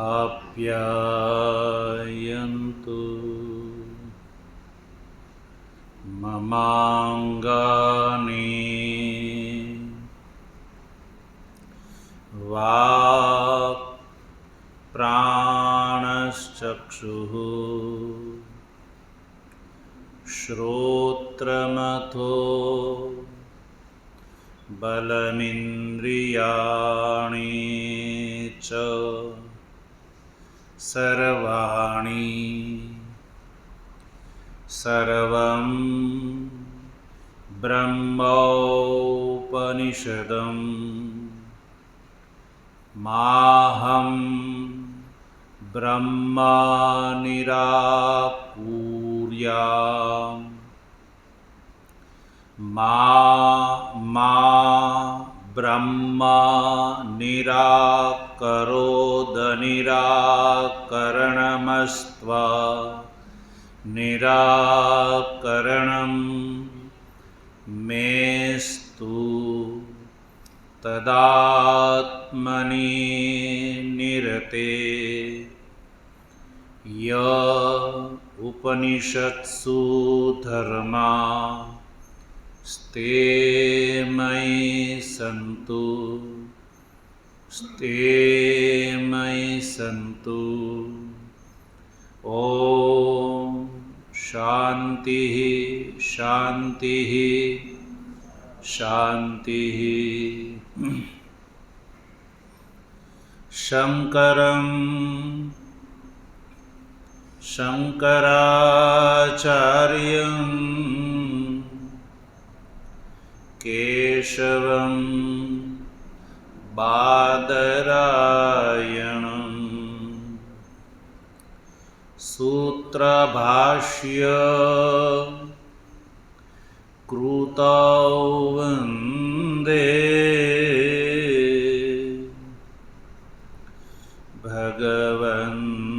आप्यायन्तु ममाङ्गानि वाक् प्राणश्चक्षुः श्रोत्रमथो बलमिन्द्रियाणि च सर्वाणि सर्वं ब्रह्मोपनिषदम् माहं ब्रह्मा निराकुर्याम् मा ब्रह्मा निराकरोदनिराकरणमस्त्वा निराकरणं मेस्तु तदात्मनि निरते य उपनिषत्सु धर्मा स्ते मयि सन्तु ॐ शान्तिः शान्तिः शान्तिः। शङ्कराचार्यं केशवं बादरायणं सूत्रभाष्य कृतौ वन्दे भगवन्तौ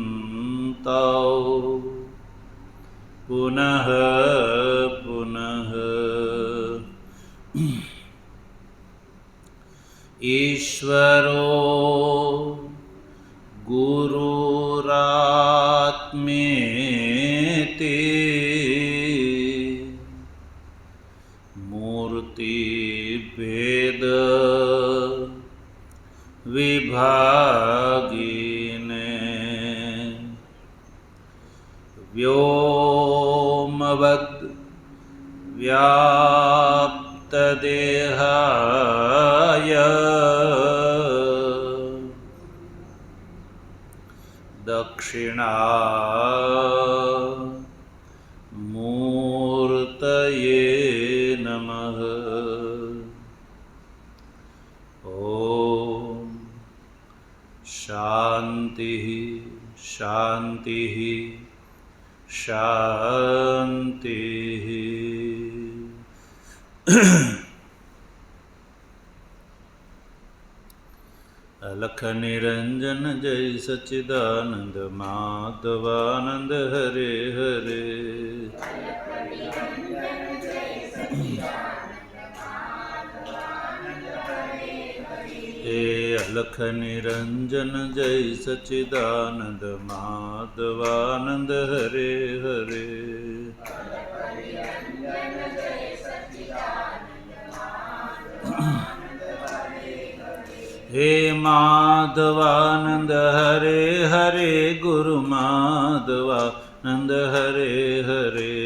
पुनः पुनः। ईश्वरो गुरुरात्मेति मूर्तिभेद विभागिने व्योमवद् व्याप्तदेहाय दक्षिणामूर्तये नमः। ॐ शान्तिः शान्तिः शान्तिः। अलख निरंजन जय सच्चिदानंद माधवानंद हरे हरे। हे अलख निरंजन जय सच्चिदानंद माधवानंद हरे हरे। हे माधवानंद हरे हरे गुरु माधवानंद हरे हरे।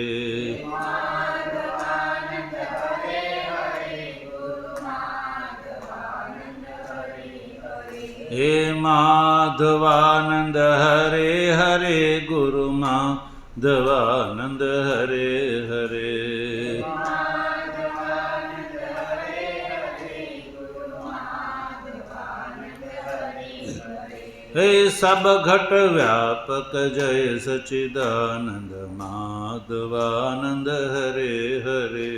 हे माधवानंद हरे हरे गुरु माधवानंद हरे हरे। हे सब घट व्यापक जय सच्चिदानंद माधवानंद हरे हरे।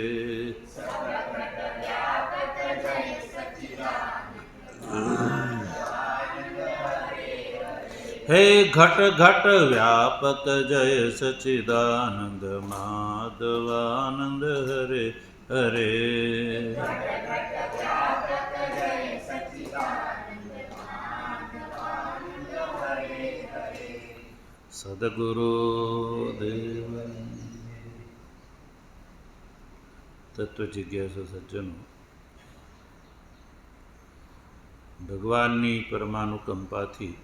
हे घट घट व्यापक जय सच्चिदानंद माधवानंद हरे हरे। સદગુરુદેવ. તત્વ જિજ્ઞાસુ સજ્જનો, ભગવાનની પરમાનુકંપાથી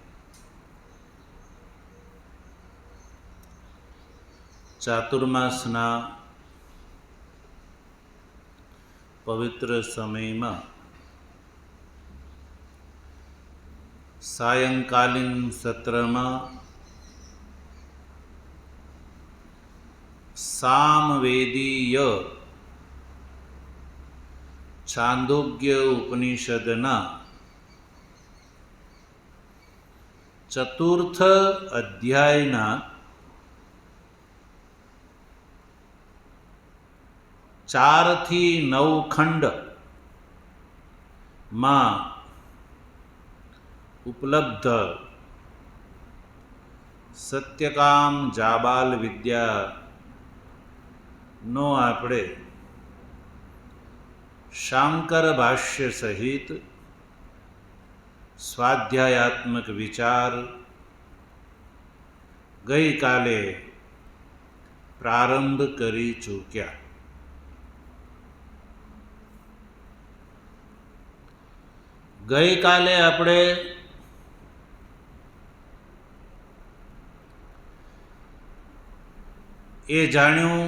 ચાતુર્માસના પવિત્ર સમયમાં સાયંકાલીન સત્રમાં સામવેદીય છાંદોગ્ય ઉપનિષદના ચતુર્થ અધ્યાયના 4 થી 9 ખંડમાં ઉપલબ્ધ સત્યકામ જાબાલ વિદ્યાનો આપણે શાંકર ભાષ્ય સહિત સ્વાધ્યાયાત્મક વિચાર ગઈકાલે પ્રારંભ કરી ચૂક્યા. ગઈકાલે આપણે એ જાણ્યું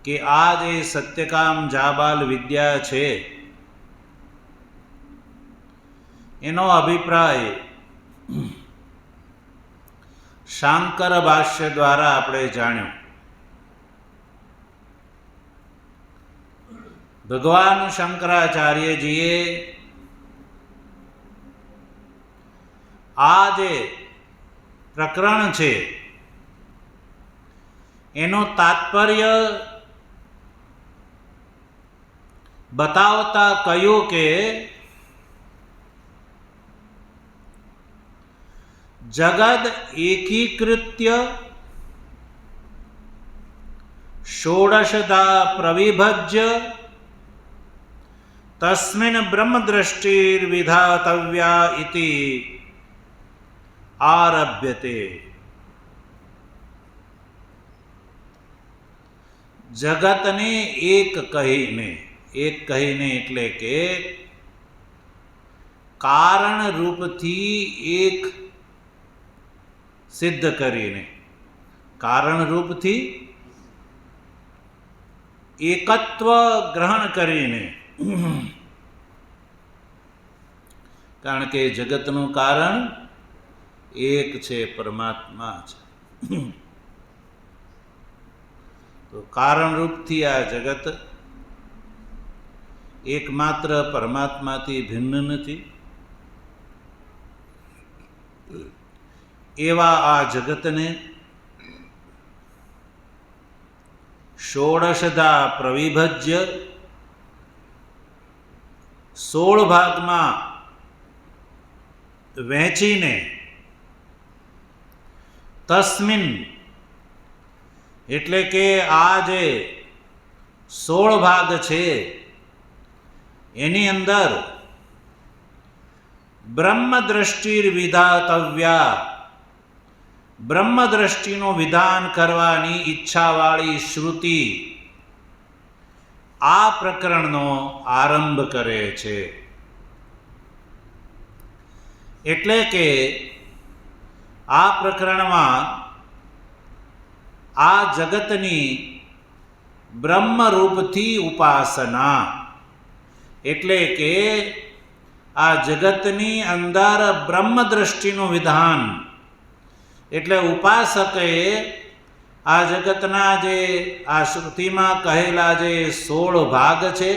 કે આ જે સત્યકામ જાબાલ વિદ્યા છે એનો અભિપ્રાય શાંકર ભાષ્ય દ્વારા આપણે જાણ્યો. ભગવાન શંકરાચાર્યજીએ આ જે પ્રકરણ છે એનું તાત્પર્ય બતાવતા કહ્યું કે જગદ એકીકૃત્ય ષોડશધા પ્રવિભજ્ય તસ્મિન બ્રહ્મદ્રષ્ટિર્વિધાતવ્યા ઇતિ આરભ્યતે. જગતને એક કહીને એટલે કે કારણ રૂપથી એક સિદ્ધ કરીને, કારણ રૂપથી એકત્વ ગ્રહણ કરીને, કારણ કે જગતનું કારણ એક છે, પરમાત્મા છે. તો કારણ રૂપથી આ જગત એકમાત્ર પરમાત્માથી ભિન્ન નથી. એવા આ જગતને ષોડશધા પ્રવિભજ્ય 16 ભાગમાં વહેંચીને તસ્મિન એટલે કે આ જે 16 ભાગ છે એની અંદર બ્રહ્મદ્રષ્ટિર્વિધાતવ્યા, બ્રહ્મદ્રષ્ટિનું વિધાન કરવાની ઈચ્છાવાળી શ્રુતિ આ પ્રકરણનો આરંભ કરે છે. એટલે કે આ પ્રકરણમાં આ જગતની બ્રહ્મરૂપથી ઉપાસના, એટલે કે આ જગતની અંદર બ્રહ્મદ્રષ્ટિનું વિધાન, એટલે ઉપાસકે આ જગતના જે આ શ્રુતિમાં કહેલા જે 16 ભાગ છે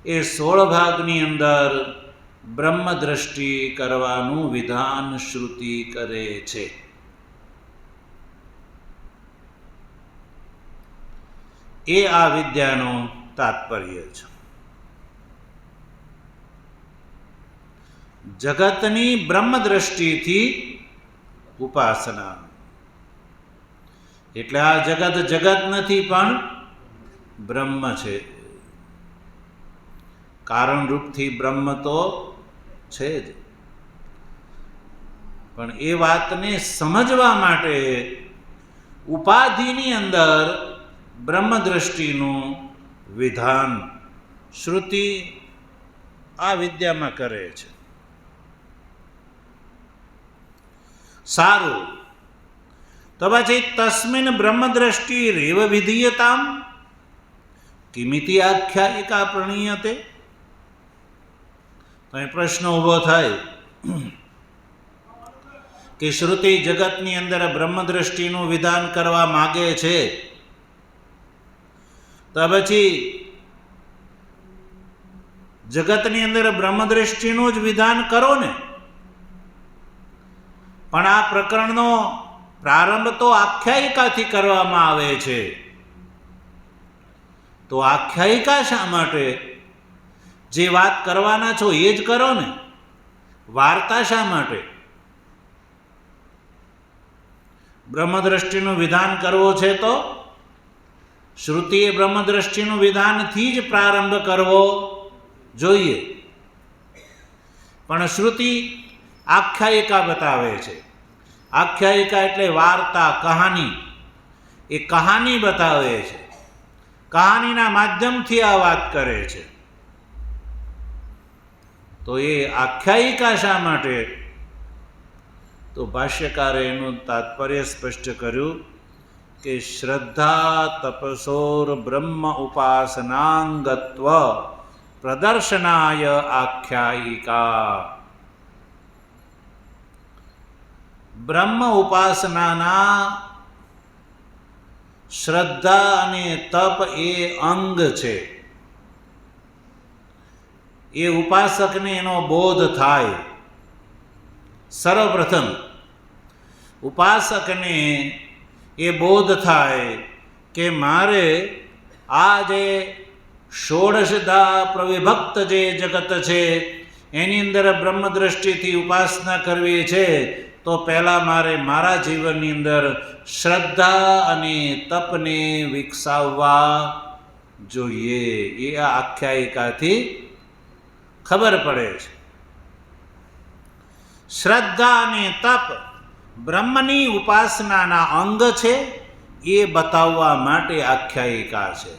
એ 16 ભાગની અંદર બ્રહ્મદ્રષ્ટિ કરવાનું વિધાન શ્રુતિ કરે છે. એ આ વિદ્યાનું તાત્પર્ય છે. જગતની બ્રહ્મદ્રષ્ટિથી ઉપાસના, એટલે આ જગત જગત નથી પણ બ્રહ્મ છે. કારણ રૂપથી બ્રહ્મ તો છે જ. પણ એ વાતને સમજવા માટે ઉપાધિની અંદર બ્રહ્મદ્રષ્ટિનું વિધાન શ્રુતિ આ વિદ્યામાં કરે છે. સારું, તો પછી તસ્મિન બ્રહ્મદ્રષ્ટિ રેવ વિધીયતામ કિમિતિ આખ્યાયિકા પ્રણીયતે. તો એ પ્રશ્ન ઊભો થાય કે શ્રુતિ જગતની અંદર બ્રહ્મદ્રષ્ટિનું વિધાન કરવા માગે છે, તો પછી જગતની અંદર બ્રહ્મદ્રષ્ટિનું જ વિધાન કરો ને. પણ આ પ્રકરણનો પ્રારંભ તો આખ્યાયિકાથી કરવામાં આવે છે, તો આખ્યાયિકા શા માટે? જે વાત કરવાના છો એ જ કરો ને. વાર્તા શા માટે? બ્રહ્મદ્રષ્ટિનું વિધાન કરવો છે તો શ્રુતિએ બ્રહ્મદ્રષ્ટિનું વિધાનથી જ પ્રારંભ કરવો જોઈએ. પણ શ્રુતિ આખ્યાયિકા બતાવે છે. આખ્યાયિકા એટલે વાર્તા, કહાની. એ કહાની બતાવે છે, કહાનીના માધ્યમથી આ વાત કરે છે. તો એ આખ્યાયિકા શા માટે? તો ભાષ્યકારે એનું તાત્પર્ય સ્પષ્ટ કર્યું કે શ્રદ્ધા તપસોર બ્રહ્મ ઉપાસનાંગત્વ પ્રદર્શનાય આખ્યાયિકા. બ્રહ્મ ઉપાસનાના શ્રદ્ધા અને તપ એ અંગ છે. એ ઉપાસકને એનો બોધ થાય. સર્વપ્રથમ ઉપાસકને એ બોધ થાય કે મારે આ જે ષોડશધા પ્રવિભક્ત જે જગત છે એની અંદર બ્રહ્મદ્રષ્ટિથી ઉપાસના કરવી છે, તો પહેલાં મારે મારા જીવનની અંદર શ્રદ્ધા અને તપને વિકસાવવા જોઈએ. એ આ આખ્યાયિકાથી ખબર પડે છે. શ્રદ્ધા અને તપ બ્રહ્મની ઉપાસનાના અંગ છે, એ બતાવવા માટે આખ્યાયિકા છે.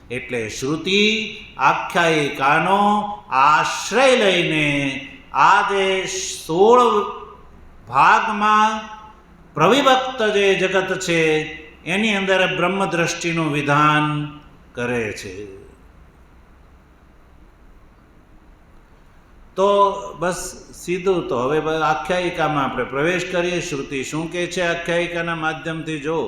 એટલે શ્રુતિ આખ્યાયિકાનો આશ્રય લઈને આ જે 16 ભાગમાં પ્રવિભક્ત જે જગત છે એની અંદર બ્રહ્મદ્રષ્ટિનું વિધાન કરે છે. તો બસ સીધું તો હવે આખ્યાયિકામાં આપણે પ્રવેશ કરીએ. શ્રુતિ શું કહે છે આખ્યાયિકાના માધ્યમથી જો,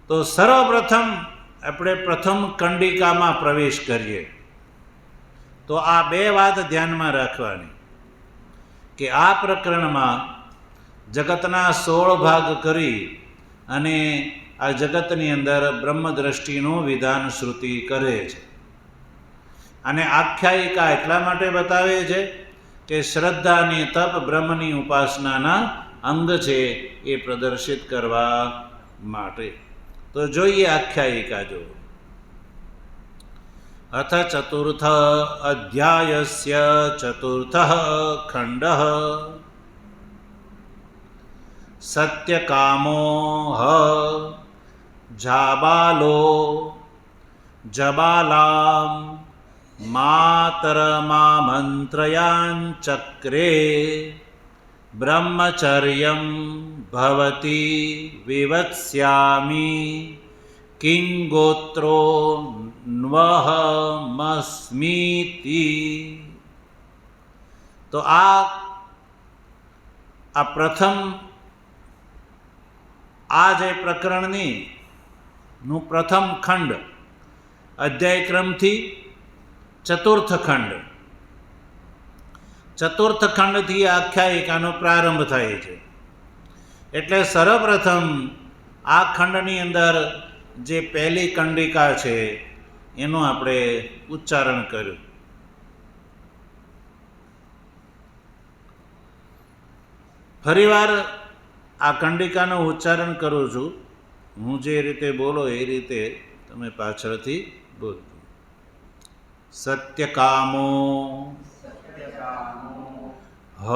તો સર્વપ્રથમ આપણે પ્રથમ કંડિકામાં પ્રવેશ કરીએ. તો આ 2 વાત ધ્યાનમાં રાખવાની કે આ પ્રકરણમાં જગતના 16 ભાગ કરી અને આ જગતની અંદર બ્રહ્મદ્રષ્ટિનું વિધાન શ્રુતિ કરે છે. અને આખ્યાયિકા એટલા માટે બતાવે છે કે શ્રદ્ધા અને તપ બ્રહ્મની ઉપાસનાના અંગ છે, એ પ્રદર્શિત કરવા માટે. તો જોઈએ આખ્યાયિકા જો. અથ ચતુર્થ અધ્યાયસ્ય ચતુર્થ ખંડઃ સત્યકામો જાબાલો જબાલામ માતરમામંત્રયાન ચક્રે બ્રહ્મચર્યમ ભવતી વિવત્સ્યામિ કિં ગોત્રો ન્વહમસ્મીતિ. તો આ પ્રથમ આ જે પ્રકરણની નું પ્રથમ ખંડ અધ્યાયક્રમથી ચતુર્થ ખંડ, ચતુર્થ ખંડથી આખ્યાયિકાનો પ્રારંભ થાય છે. એટલે સર્વપ્રથમ આ ખંડની અંદર જે પહેલી કંડિકા છે એનું આપણે ઉચ્ચારણ કર્યું. ફરીવાર આ કંડિકાનું ઉચ્ચારણ કરું છું. હું જે રીતે બોલો એ રીતે તમે પાછળથી બોલજો. સત્યકામો હ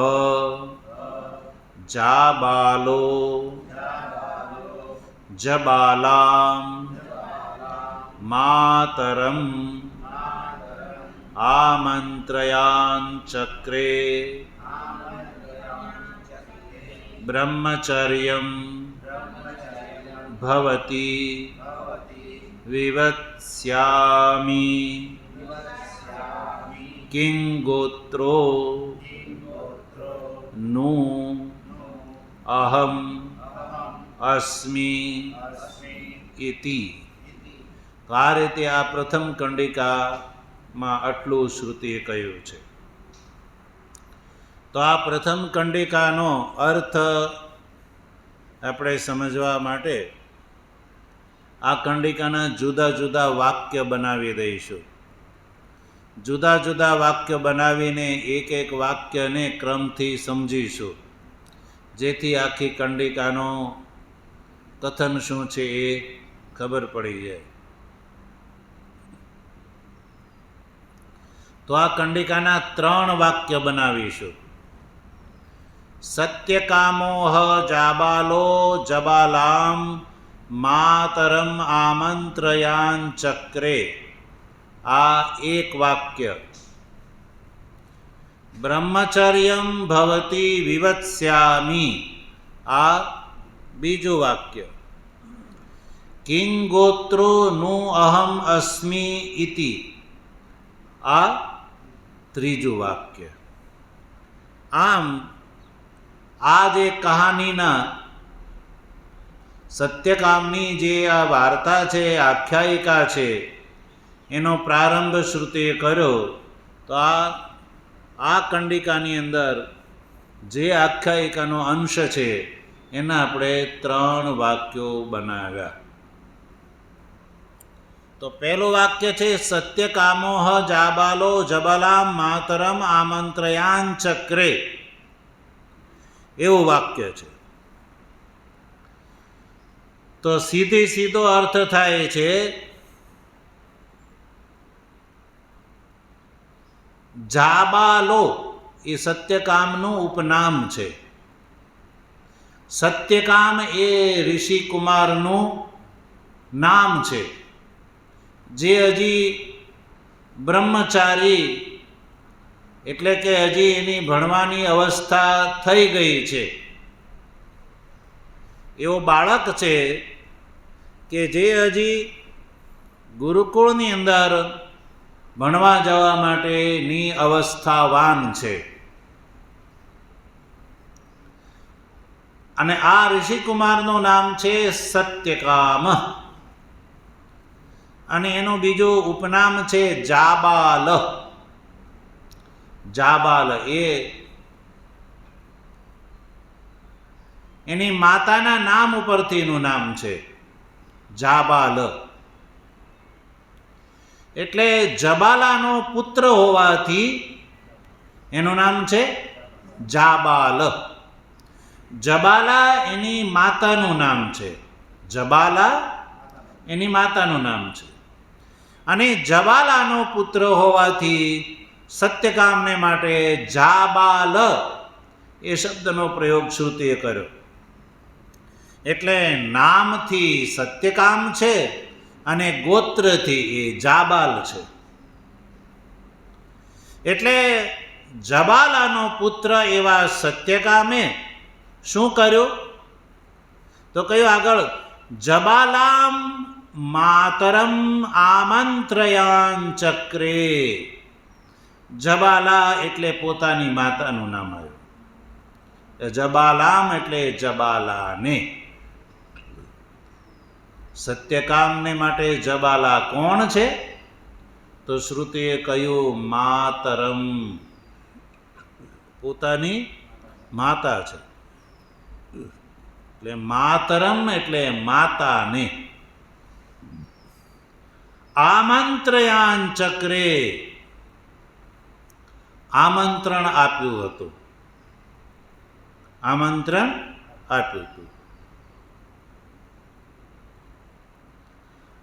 જાબાલો જબાલામ માતરમ આમંત્રયાન ચક્રે બ્રહ્મચર્યમ ભવતી વિવત્સ્યામિ કિં ગોત્રો નું અહમ અસ્મિ ઇતિ. તો આ રીતે આ પ્રથમ કંડિકામાં આટલું શ્રુતિએ કહ્યું છે. તો આ પ્રથમ કંડિકાનો અર્થ આપણે સમજવા માટે આ કંડિકાના જુદા જુદા વાક્ય બનાવી દઈશું. જુદા જુદા વાક્ય બનાવીને એક એક વાક્યને ક્રમથી સમજીશું, જેથી આખી કંડિકાનો કથન શું છે એ ખબર પડી જાય. તો આ કંડિકાના 3 વાક્ય બનાવીશું. સત્યકામોહ જાબાલો જબાલામ માતરમ આમંત્રયાન ચક્રે, આ એક વાક્ય. બ્રહ્મચર્યમ ભવતી વિવત્સ્યામિ, આ બીજું વાક્ય. કિં ગોત્રો નું અહમ અસ્મિ ઇતિ, આ ત્રીજું વાક્ય. આમ આ જે કહાનીના સત્યકામની જે આ વાર્તા છે, આખ્યાયિકા છે, એનો પ્રારંભ શ્રુતિએ કર્યો. તો આ કંડિકાની અંદર જે આખ્યાયિકાનો અંશ છે એના આપણે 3 વાક્યો બનાવ્યા. તો પહેલું વાક્ય છે સત્યકામોહ જાબાલો જબાલામ માતરમ આમંત્રયાન ચક્રે, એવું વાક્ય છે. તો સીધો અર્થ થાય છે જાબાલો એ સત્યકામનું ઉપનામ છે. સત્યકામ એ ઋષિકુમારનું નામ છે, જે હજી બ્રહ્મચારી એટલે કે હજી એની ભણવાની અવસ્થા થઈ ગઈ છે એવો બાળક છે, કે જે હજી ગુરુકુળની અંદર ભણવા જવા માટેની અવસ્થાવાન છે. અને આ ઋષિકુમારનું નામ છે સત્યકામ, અને એનું બીજું ઉપનામ છે જાબાલ. જાબાલ એ એની માતાના નામ ઉપરથીનું નામ છે, જાબાલ. એટલે જબાલાનો પુત્ર હોવાથી એનું નામ છે જાબાલ. જબાલા એની માતાનું નામ છે, જબાલા એની માતાનું નામ છે. અને જબાલાનો પુત્ર હોવાથી સત્યકામને માટે જાબાલ એ શબ્દનો પ્રયોગ શ્રુતિએ કર્યો. એટલે નામથી સત્યકામ છે અને ગોત્રથી એ જાબાલ છે. એટલે જબાલાનો પુત્ર એવા સત્યકામે શું કર્યું? તો કયું આગળ જબાલામ માતરમ આમંત્રયાન ચક્રે. જબાલા એટલે પોતાની માતાનું નામ આવ્યું. જબાલામ એટલે જબાલાને. સત્યકામને માટે જબાલા કોણ છે? તો શ્રુતિએ કહ્યું માતરમ, પોતાની માતા છે. એટલે માતરમ એટલે માતાને. આમંત્રયાન ચક્રે, આમંત્રણ આપ્યું હતું. આમંત્રણ આપ્યું હતું.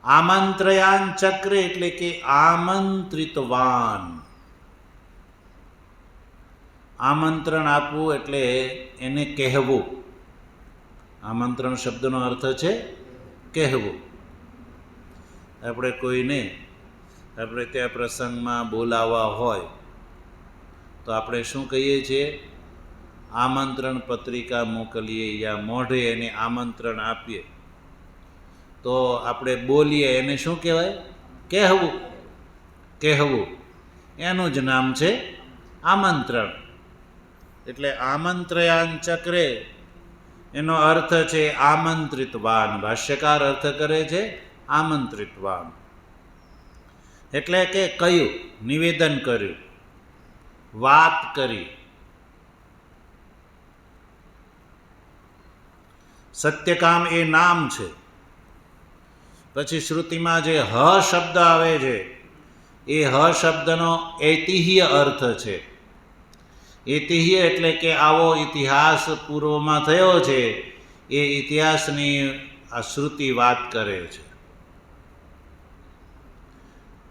આમંત્રયાન ચક્ર એટલે કે આમંત્રિતવાન. આમંત્રણ આપવું એટલે એને કહેવું. આમંત્રણ શબ્દનો અર્થ છે કહેવું. આપણે કોઈને આપણે ત્યાં પ્રસંગમાં બોલાવવા હોય તો આપણે શું કહીએ છીએ? આમંત્રણ પત્રિકા મોકલીએ યા મોઢે એને આમંત્રણ આપીએ તો આપણે બોલીએ એને શું કહેવાય? કહેવું. કહેવું એનું જ નામ છે આમંત્રણ. એટલે આમંત્રયાન ચક્રે એનો અર્થ છે આમંત્રિતવાન. ભાષ્યકાર અર્થ કરે છે આમંત્રિતવાન એટલે કે કહ્યું, નિવેદન કર્યું, વાત કરી. સત્યકામ એ નામ છે. પછી શ્રુતિમાં જે હ શબ્દ આવે છે એ હ શબ્દનો ઐતિહ્ય અર્થ છે. ઐતિહ્ય એટલે કે આવો ઇતિહાસ પૂર્વમાં થયો છે એ ઇતિહાસની આ શ્રુતિ વાત કરે છે.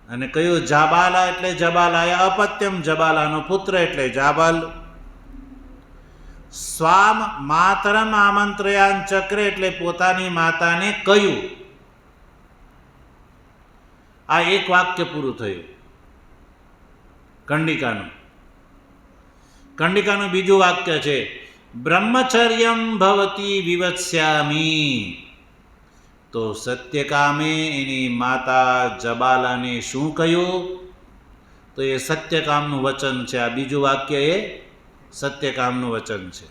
અને કયું? જાબાલા એટલે જબાલાય અપત્યમ, જબાલાનો પુત્ર એટલે જાબલ. સ્વામ માતરમ આમંત્રયાન ચક્રે એટલે પોતાની માતાને કહ્યું. આ એક વાક્ય પૂરું થયું કંડિકાનું. કંડિકાનું બીજું વાક્ય છે બ્રહ્મચર્યમ ભવતી વિવત્સ્યામી. તો સત્યકામે એની માતા જબાલાને શું કહ્યું? તો એ સત્યકામનું વચન છે. આ બીજું વાક્ય એ સત્યકામનું વચન છે.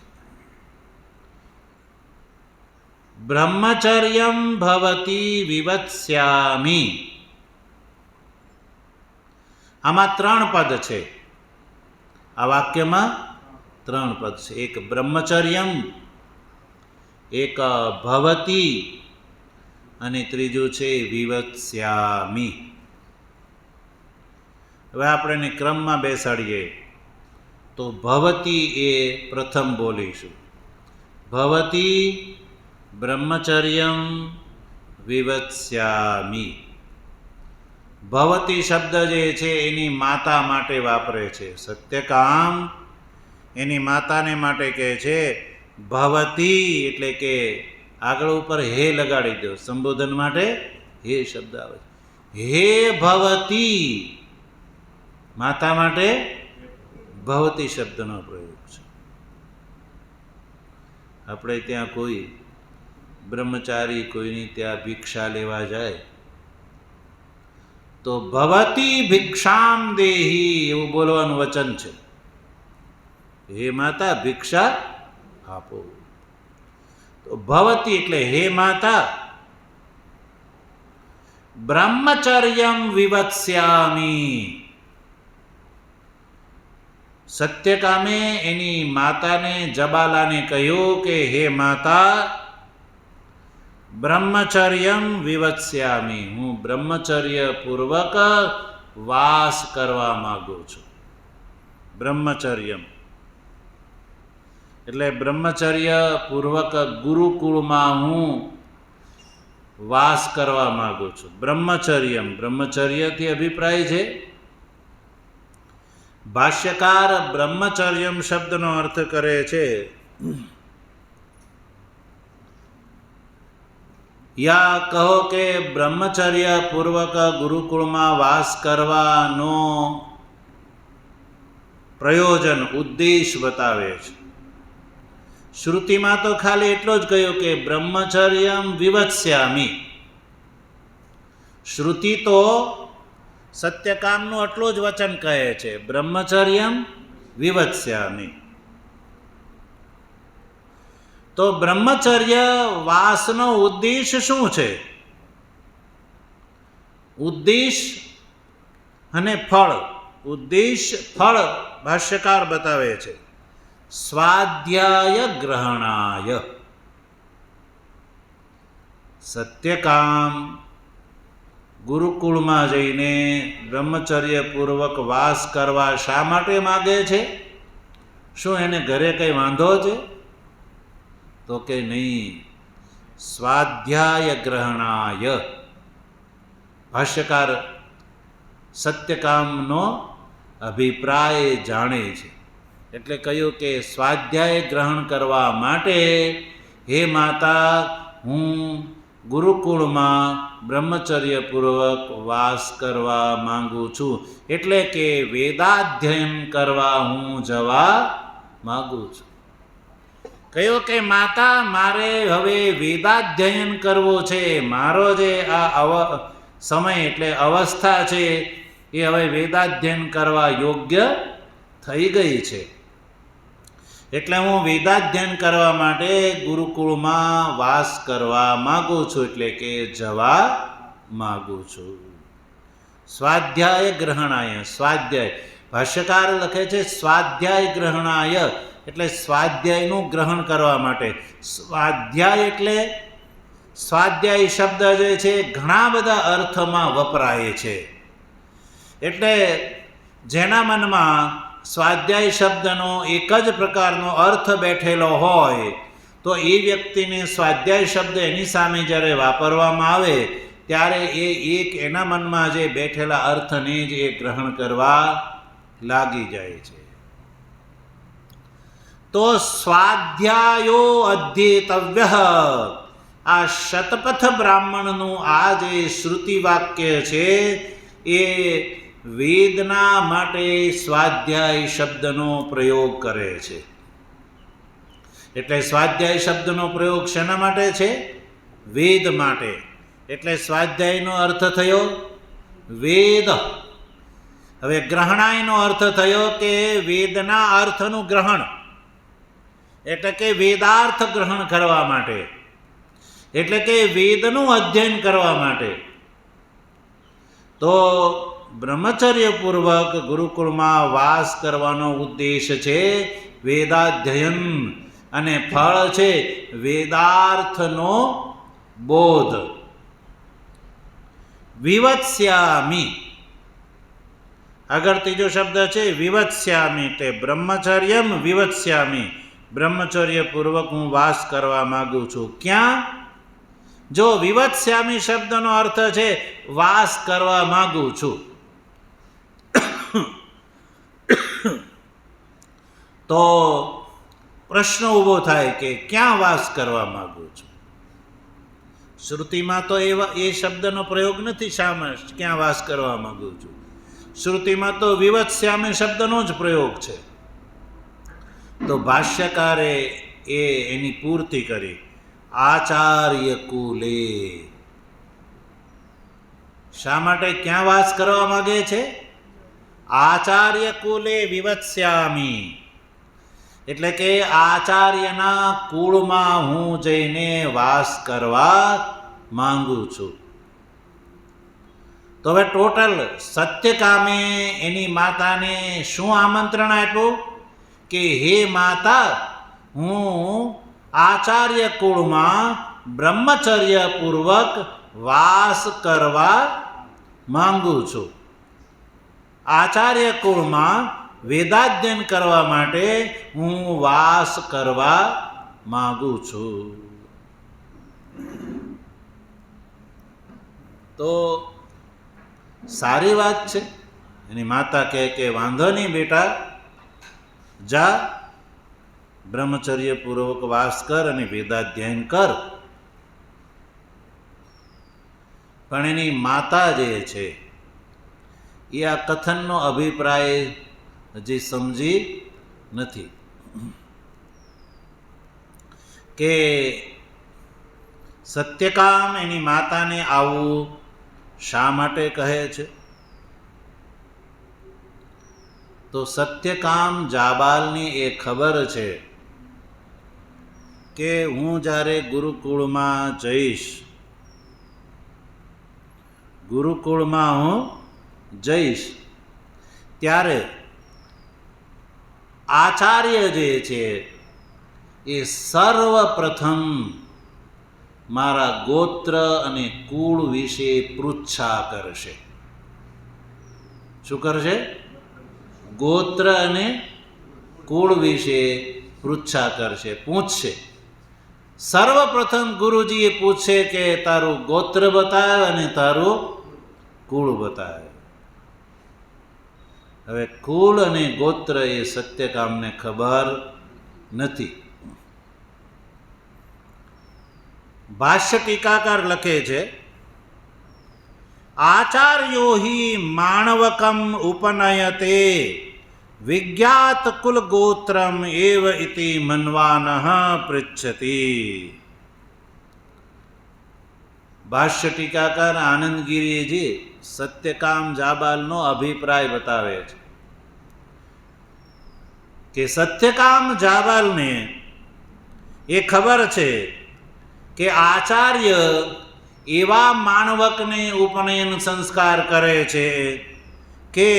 બ્રહ્મચર્યમ ભવતી વિવત્સ્યામી. આમાં 3 પદ છે. આ વાક્યમાં 3 પદ છે. એક બ્રહ્મચર્યમ, એક ભવતી અને ત્રીજું છે વિવત્સ્યામી. હવે આપણે એને ક્રમમાં બેસાડીએ તો ભવતી એ પ્રથમ બોલીશું. ભવતી બ્રહ્મચર્યમ વિવત્સ્યામી. ભવતી શબ્દ જે છે એની માતા માટે વાપરે છે. સત્યકામ એની માતાને માટે કહે છે ભવતી, એટલે કે આગળ ઉપર હે લગાડી દો. સંબોધન માટે હે શબ્દ આવે છે. હે ભવતી, માતા માટે ભવતી શબ્દનો પ્રયોગ છે. આપણે ત્યાં કોઈ બ્રહ્મચારી કોઈની ત્યાં ભિક્ષા લેવા જાય તો ભવતી ભિક્ષામ દેહી એવું બોલવાનું વચન છે. હે માતા ભિક્ષા આપો. તો ભવતી એટલે હે માતા. બ્રહ્મચર્યમ વિવત્સ્યામી. સત્યકામે એની માતાને જબાલાને કહ્યું કે હે માતા બ્રહ્મચર્યમ વિવત્સ્યામી, હું બ્રહ્મચર્ય પૂર્વક વાસ કરવા માંગુ છું. બ્રહ્મચર્યમ એટલે બ્રહ્મચર્ય પૂર્વક ગુરુકુળમાં હું વાસ કરવા માંગુ છું. બ્રહ્મચર્યમ, બ્રહ્મચર્યથી અભિપ્રાય છે. ભાષ્યકાર બ્રહ્મચર્યમ શબ્દનો અર્થ કરે છે યા કહો કે બ્રહ્મચર્ય પૂર્વક ગુરુકુળમાં વાસ કરવાનો પ્રયોજન, ઉદ્દેશ બતાવે છે. શ્રુતિમાં તો ખાલી એટલો જ કહ્યું કે બ્રહ્મચર્યમ વિવત્સ્યામી. શ્રુતિ તો સત્યકામનું આટલું જ વચન કહે છે, બ્રહ્મચર્યમ વિવત્સ્યામી. તો બ્રહ્મચર્ય વાસનો ઉદ્દેશ શું છે? ઉદ્દેશ અને ફળ. ઉદ્દેશ ફળ ભાષ્યકાર બતાવે છે. સ્વાધ્યાય ગ્રહણાય. સત્યકામ ગુરુકુળમાં જઈને બ્રહ્મચર્ય પૂર્વક વાસ કરવા શા માટે માગે છે? શું એને ઘરે કંઈ વાંધો છે? તો કે નહીં, સ્વાધ્યાય ગ્રહણાય. ભાષ્યકાર સત્યકામનો અભિપ્રાય જાણે છે. એટલે કહ્યું કે સ્વાધ્યાય ગ્રહણ કરવા માટે હે માતા હું ગુરુકુળમાં બ્રહ્મચર્યપૂર્વક વાસ કરવા માંગુ છું, એટલે કે વેદાધ્યયન કરવા હું જવા માંગુ છું. કહ્યું કે માતા મારે હવે વેદાધ્યયન કરવો છે, મારો જે આ સમય એટલે અવસ્થા છે એ હવે વેદાધ્યયન કરવા યોગ્ય થઈ ગઈ છે. એટલે હું વેદાધ્યયન કરવા માટે ગુરુકુળમાં વાસ કરવા માગું છું, એટલે કે જવા માગું છું. સ્વાધ્યાય ગ્રહણાય, સ્વાધ્યાય ભાષ્યકાર લખે છે સ્વાધ્યાય ગ્રહણાય એટલે સ્વાધ્યાયનું ગ્રહણ કરવા માટે. સ્વાધ્યાય એટલે સ્વાધ્યાય શબ્દ જે છે ઘણા બધા અર્થમાં વપરાય છે. એટલે જેના મનમાં સ્વાધ્યાય શબ્દનો એક જ પ્રકારનો અર્થ બેઠેલો હોય તો એ વ્યક્તિને સ્વાધ્યાય શબ્દ એની સામે જ્યારે વાપરવામાં આવે ત્યારે એ એક એના મનમાં જે બેઠેલા અર્થને જ એ ગ્રહણ કરવા લાગી જાય છે. તો સ્વાધ્યાયો અધ્યેતવ્ય, આ શતપથ બ્રાહ્મણનું આ જે શ્રુતિ વાક્ય છે એ વેદના માટે સ્વાધ્યાય શબ્દનો પ્રયોગ કરે છે. એટલે સ્વાધ્યાય શબ્દનો પ્રયોગ શેના માટે છે? વેદ માટે. એટલે સ્વાધ્યાયનો અર્થ થયો વેદ. હવે ગ્રહણાયનો અર્થ થયો કે વેદના અર્થનું ગ્રહણ, એટલે કે વેદાર્થ ગ્રહણ કરવા માટે, એટલે કે વેદનું અધ્યયન કરવા માટે. તો બ્રહ્મચર્યપૂર્વક ગુરુકુળમાં વાસ કરવાનો ઉદ્દેશ છે વેદાધ્યયન, અને ફળ છે વેદાર્થનો બોધ. વિવત્સ્યામિ, આગળ ત્રીજો શબ્દ છે વિવત્સ્યામિ, એટલે બ્રહ્મચર્યમ વિવત્સ્યામિ, બ્રહ્મચર્યપૂર્વક હું વાસ કરવા માગું છું. ક્યાં? જો વિવત્સ્યામિ શબ્દનો અર્થ છે વાસ કરવા માગું છું, તો પ્રશ્ન ઊભો થાય કે ક્યાં વાસ કરવા માગું છું? શ્રુતિમાં તો એ શબ્દનો પ્રયોગ નથી. શામાં ક્યાં વાસ કરવા માગું છું? શ્રુતિમાં તો વિવત્સ્યામિ શબ્દનો જ પ્રયોગ છે. તો ભાષ્યકારે એની પૂર્તિ કરી. આચાર્ય કુલે, શા માટે ક્યાં વાસ કરવા માગે છે? આચાર્ય કુલે વિવત્સ્યામિ, એટલે કે આચાર્યના કુળમાં હું જઈને વાસ કરવા માંગુ છું. તો હવે ટોટલ સત્યકામે એની માતાને શું આમંત્રણ આપ્યું કે હે માતા, હું આચાર્ય કુળમાં બ્રહ્મચર્યપૂર્વક વાસ કરવા માંગુ છું. આચાર્ય કુળમાં વેદાધ્યયન કરવા માટે હું વાસ કરવા માંગુ છું. તો સારી વાત છે. એની માતા કહે કે વાંધો નહીં બેટા, જા બ્રહ્મચર્યપૂર્વક વાસ કર અને વેદાધ્યયન કર. પણ એની માતા જે છે એ આ કથનનો અભિપ્રાય હજી સમજી નથી કે સત્યકામ એની માતાને આવું શા માટે કહે છે. તો સત્યકામ જાબાલની એ ખબર છે કે હું જ્યારે ગુરુકુળમાં જઈશ, ગુરુકુળમાં હું જઈશ ત્યારે આચાર્ય જે છે એ સર્વપ્રથમ મારા ગોત્ર અને કુળ વિશે પૃચ્છા કરશે. શું કરશે? ગોત્ર અને કુળ વિશે પૃચ્છા કરશે, પૂછશે. સર્વપ્રથમ ગુરુજીએ પૂછે કે તારું ગોત્ર બતાવ અને તારું કુળ બતાવે. હવે કુળ અને ગોત્ર એ સત્યકામને ખબર નથી. ભાષ્ય ટીકાકાર લખે છે, આચાર્યો હિ માણવકમ ઉપનયતે વિજ્ઞાત કુલ ગોત્રમ એવ ઇતિ મન્વાનઃ પૃચ્છતિ. ભાષ્ય ટીકાકાર આનંદગીરીજી સત્યકામ જાબાલનો અભિપ્રાય બતાવે છે કે સત્યકામ જાબાલને એ ખબર છે કે આચાર્ય એવા માણવકને ઉપનયન સંસ્કાર કરે છે કે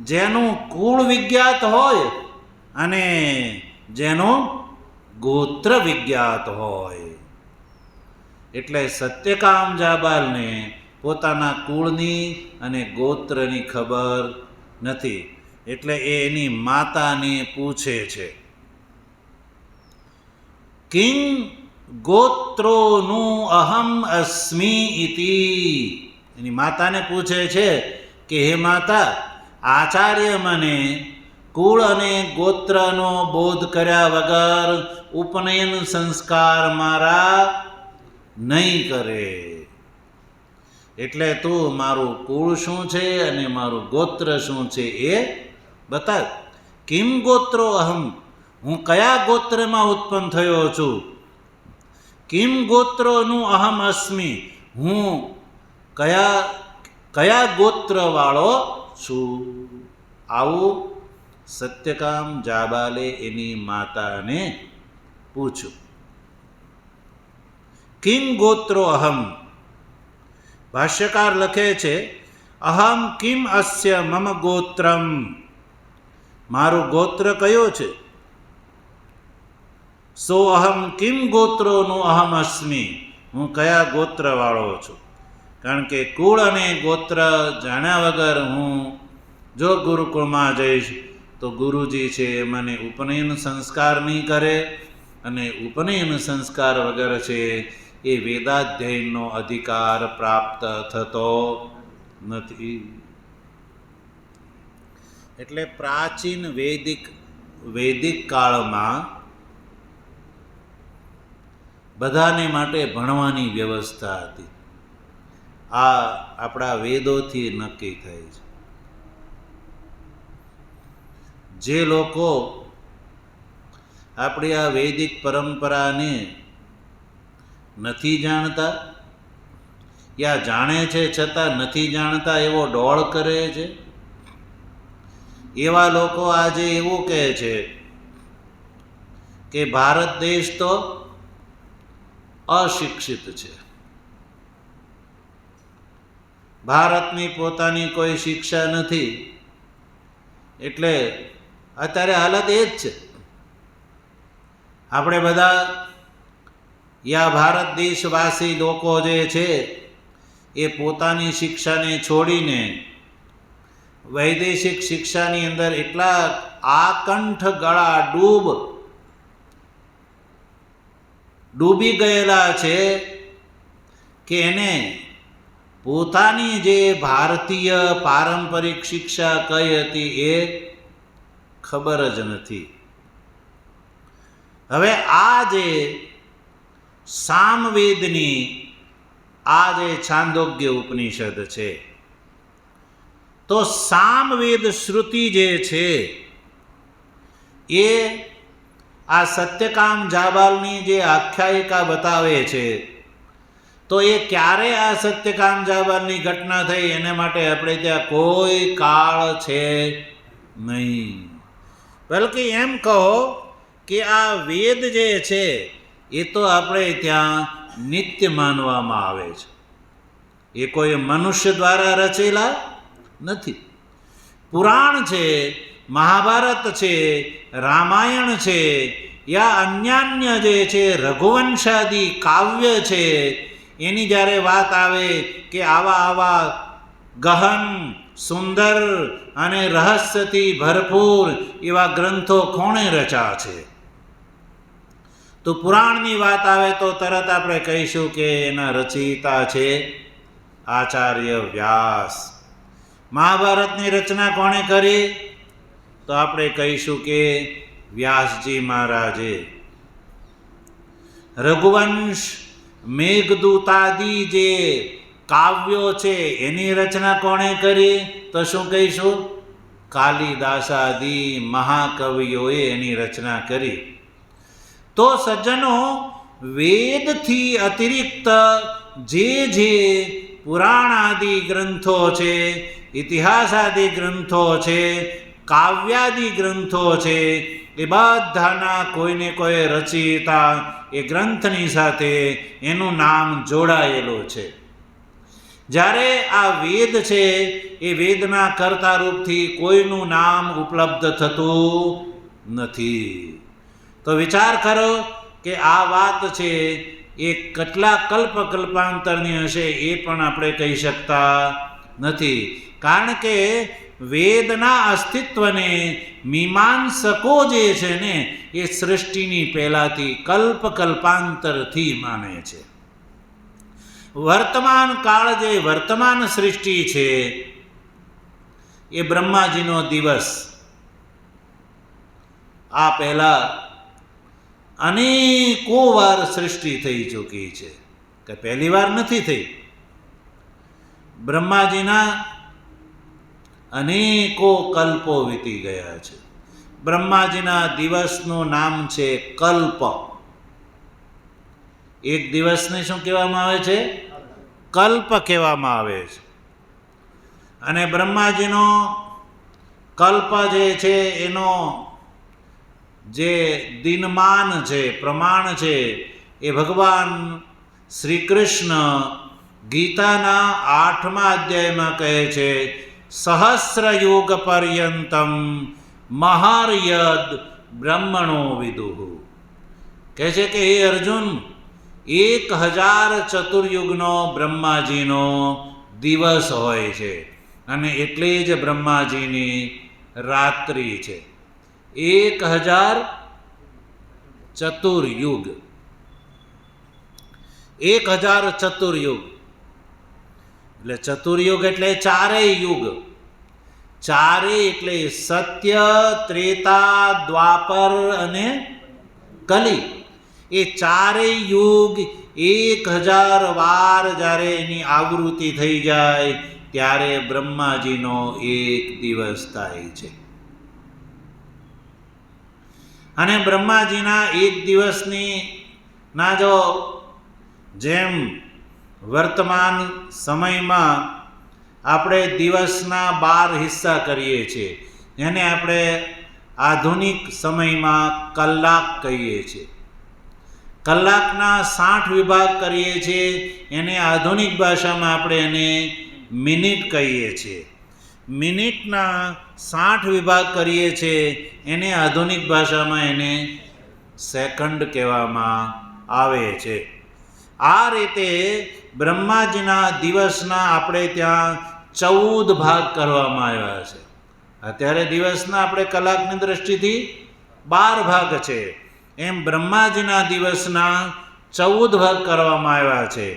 જેનું કુળ વિજ્ઞાત હોય અને જેનું ગોત્ર વિજ્ઞાત હોય. એટલે સત્યકામ જાબાલને પોતાના કુળની અને ગોત્રની ખબર નથી. એટલે એ એની માતાને પૂછે છે, કિં ગોત્રોનું અહમ અસ્મિ ઇતિ. એની માતાને પૂછે છે કે હે માતા, આચાર્ય મને કુળ અને ગોત્રનો બોધ કર્યા વગર ઉપનયન સંસ્કાર મારા નહીં કરે. એટલે તું મારું કુળ શું છે અને મારું ગોત્ર શું છે એ બતાવ. કિમ ગોત્રો અહમ, હું કયા ગોત્રમાં ઉત્પન્ન થયો છું. કિમ ગોત્રોનું અહમ અસ્મિ, હું કયા ગોત્ર વાળો છું. આવું સત્યકામ જાબાલે એની માતાને પૂછ્યું. કિમ ગોત્રો અહમ. ભાષ્યકાર લખે છે, અહમ કિમ અસ્ય મમ ગોત્રમ, મારું ગોત્ર કયો છે. સો અહમ કિમ ગોત્રોનું અહમ અસ્મિ, હું કયા ગોત્ર વાળો છું. કારણ કે કુળ અને ગોત્ર જાણ્યા વગર હું જો ગુરુકુળમાં જઈશ તો ગુરુજી છે મને ઉપનયન સંસ્કાર નહીં કરે, અને ઉપનયન સંસ્કાર વગર છે એ વેદાધ્યયનનો અધિકાર પ્રાપ્ત થતો નથી. એટલે પ્રાચીન વૈદિક કાળમાં બધાને માટે ભણવાની વ્યવસ્થા હતી. આ આપણા વેદોથી નક્કી થાય છે. જે લોકો આપણી આ વૈદિક પરંપરાને નથી જાણતા, યા જાણે છે છતાં નથી જાણતા એવો ડોળ કરે છે, એવા લોકો આજે એવું કહે છે કે ભારત દેશ તો અશિક્ષિત છે, ભારતની પોતાની કોઈ શિક્ષા નથી. એટલે અત્યારે હાલત એ જ છે. આપણે બધા યા ભારત દેશવાસી લોકો જે છે એ પોતાની શિક્ષાને છોડીને વૈદેશિક શિક્ષાની અંદર એટલા આકંઠ ગળા ડૂબી ગયેલા છે કે એને પોતાની જે ભારતીય પારંપરિક શિક્ષા કઈ હતી એ ખબર જ નથી. હવે આ જે સામવેદની આ જે છાંદોગ્ય ઉપનિષદ છે, તો સામવેદ શ્રુતિ જે છે એ આ સત્યકામ જાબાલની જે આખ્યાયિકા બતાવે છે, તો એ ક્યારે આ સત્યકામ જાબાલની ઘટના થઈ એને માટે આપણે ત્યાં કોઈ કાળ છે નહીં. બલકે એમ કહો કે આ વેદ જે છે એ તો આપણે ત્યાં નિત્ય માનવામાં આવે છે. એ કોઈ મનુષ્ય દ્વારા રચેલા નથી. પુરાણ છે, મહાભારત છે, રામાયણ છે, યા અન્યાન્ય જે છે રઘુવંશાદી કાવ્ય છે, એની જ્યારે વાત આવે કે આવા ગહન સુંદર અને રહસ્યથી ભરપૂર એવા ગ્રંથો કોણે રચ્યા છે, તો પુરાણની વાત આવે તો તરત આપણે કહીશું કે એના રચયિતા છે આચાર્ય વ્યાસ. મહાભારતની રચના કોણે કરી? તો આપણે કહીશું કે વ્યાસજી મહારાજે. રઘુવંશ, મેઘદૂતાદિ જે કાવ્યો છે એની રચના કોણે કરી? તો શું કહીશું? કાલિદાસાદિ મહાકવિઓએ એની રચના કરી. તો સજ્જનો, વેદથી અતિરિક્ત જે પુરાણાદિ ગ્રંથો છે, ઇતિહાસાદિ ગ્રંથો છે, કાવ્યાદિ ગ્રંથો છે, એ બધાના કોઈને કોઈ રચયિતા એ ગ્રંથની સાથે એનું નામ જોડાયેલું છે. જ્યારે આ વેદ છે એ વેદના કર્તા રૂપથી કોઈનું નામ ઉપલબ્ધ થતું નથી. તો વિચાર કરો કે આ વાત છે એ કેટલા કલ્પાંતરની હશે એ પણ આપણે કહી શકતા નથી. કારણ કે વેદના અસ્તિત્વને મીમાંસકો જે છે ને એ સૃષ્ટિની પહેલાથી કલ્પાંતરથી માને છે. વર્તમાન કાળ જે વર્તમાન સૃષ્ટિ છે એ બ્રહ્માજીનો દિવસ આ પહેલા અનેકો વાર સૃષ્ટિ થઈ ચૂકી છે, કે પહેલી વાર નથી થઈ. બ્રહ્માજીના અનેકો કલ્પો વીતી ગયા છે. બ્રહ્માજીના દિવસનું નામ છે કલ્પ. એક દિવસને શું કહેવામાં આવે છે? કલ્પ કહેવામાં આવે છે. અને બ્રહ્માજીનો કલ્પ જે છે એનો જે દિનમાન છે, પ્રમાણ છે, એ ભગવાન શ્રી કૃષ્ણ ગીતાના 8મા અધ્યાયમાં કહે છે, સહસ્રયુગ પર્યંતમ મહાર્યદ બ્રહ્મણો વિદુઃ. કહે છે કે હે અર્જુન, 1000 ચતુર્યુગનો બ્રહ્માજીનો દિવસ હોય છે, અને એટલે જ બ્રહ્માજીની રાત્રિ છે. 1000 ચતુર્યુગ, 1000 ચતુર્યુગ એટલે ચતુર્યુગ એટલે ચારેય યુગ. ચારેય એટલે સત્ય, ત્રેતા, દ્વાપર અને કલી. એ ચારેય યુગ 1000 વાર જ્યારે એની આવૃત્તિ થઈ જાય ત્યારે બ્રહ્માજીનો એક દિવસ થાય છે. અને બ્રહ્માજીના એક દિવસની ના જો જેમ વર્તમાન સમયમાં આપણે દિવસના 12 હિસ્સા કરીએ છીએ, એને આપણે આધુનિક સમયમાં કલાક કહીએ છીએ. કલાકના 60 વિભાગ કરીએ છીએ, એને આધુનિક ભાષામાં આપણે એને મિનિટ કહીએ છીએ. મિનિટના 60 વિભાગ કરીએ છીએ, એને આધુનિક ભાષામાં એને સેકન્ડ કહેવામાં આવે છે. આ રીતે બ્રહ્માજીના દિવસના આપણે ત્યાં 14 ભાગ કરવામાં આવ્યા છે. અત્યારે દિવસના આપણે કલાકની દ્રષ્ટિથી 12 ભાગ છે, એમ બ્રહ્માજીના દિવસના 14 ભાગ કરવામાં આવ્યા છે.